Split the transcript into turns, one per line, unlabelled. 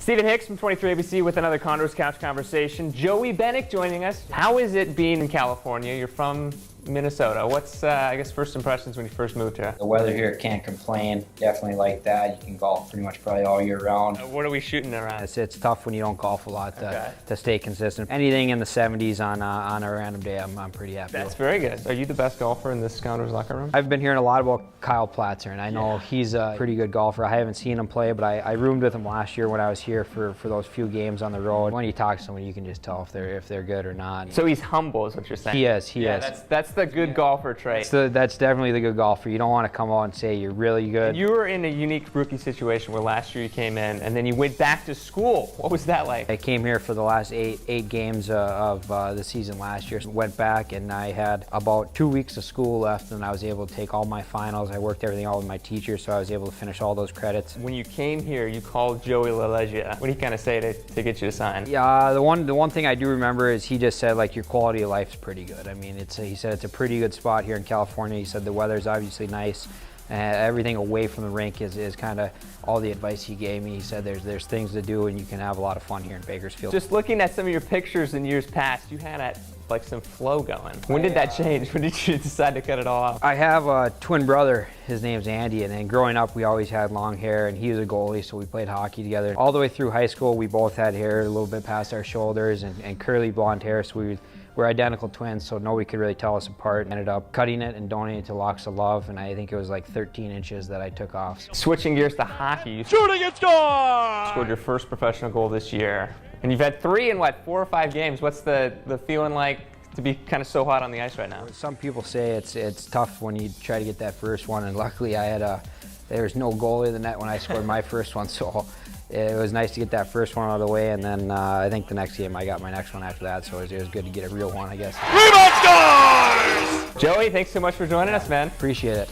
Stephen Hicks from 23ABC with another Condors Couch Conversation. Joey Benik joining us. How is it being in California? You're from Minnesota. What's, I guess, first impressions when you first moved here?
The weather here, can't complain. Definitely like that. You can golf pretty much probably all year round.
What are we shooting around?
It's tough when you don't golf a lot to stay consistent. Anything in the 70s on a random day, I'm pretty happy
That's
with.
very good. Are you the best golfer in this Condors locker room?
I've been hearing a lot about Kyle Platzer, and I know he's a pretty good golfer. I haven't seen him play, but I roomed with him last year when I was here for those few games on the road. When you talk to someone, you can just tell if they're good or not.
So he's humble is what you're saying?
He is.
That's the good golfer trait.
That's definitely the good golfer. You don't want to come out and say you're really good.
You were in a unique rookie situation where last year you came in and then you went back to school. What was that like?
I came here for the last eight games of the season last year. Went back and I had about 2 weeks of school left, and I was able to take all my finals. I worked everything out with my teacher, so I was able to finish all those credits.
When you came here, you called Joey LaLeggia. What did he kind of say to get you to sign?
Yeah, the one thing I do remember is he just said, like, your quality of life's pretty good. I mean, he said it's a pretty good spot here in California. He said the weather's obviously nice. Everything away from the rink is kind of all the advice he gave me. He said there's things to do and you can have a lot of fun here in Bakersfield.
Just looking at some of your pictures in years past, you had like some flow going. When did that change? When did you decide to cut it all off?
I have a twin brother. His name's Andy, and then growing up we always had long hair, and he was a goalie, so we played hockey together. All the way through high school we both had hair a little bit past our shoulders and curly blonde hair, so we're identical twins, so nobody could really tell us apart. Ended up cutting it and donating it to Locks of Love, and I think it was like 13 inches that I took off.
Switching gears to hockey, you shooting and scored your first professional goal this year. And you've had 3 in what, 4 or 5 games. What's the feeling like to be kind of so hot on the ice right now?
Some people say it's tough when you try to get that first one, and luckily there was no goalie in the net when I scored my first one, so it was nice to get that first one out of the way, and then I think the next game I got my next one after that, so it was good to get a real one, I guess.
Joey, thanks so much for joining us, man.
Appreciate it.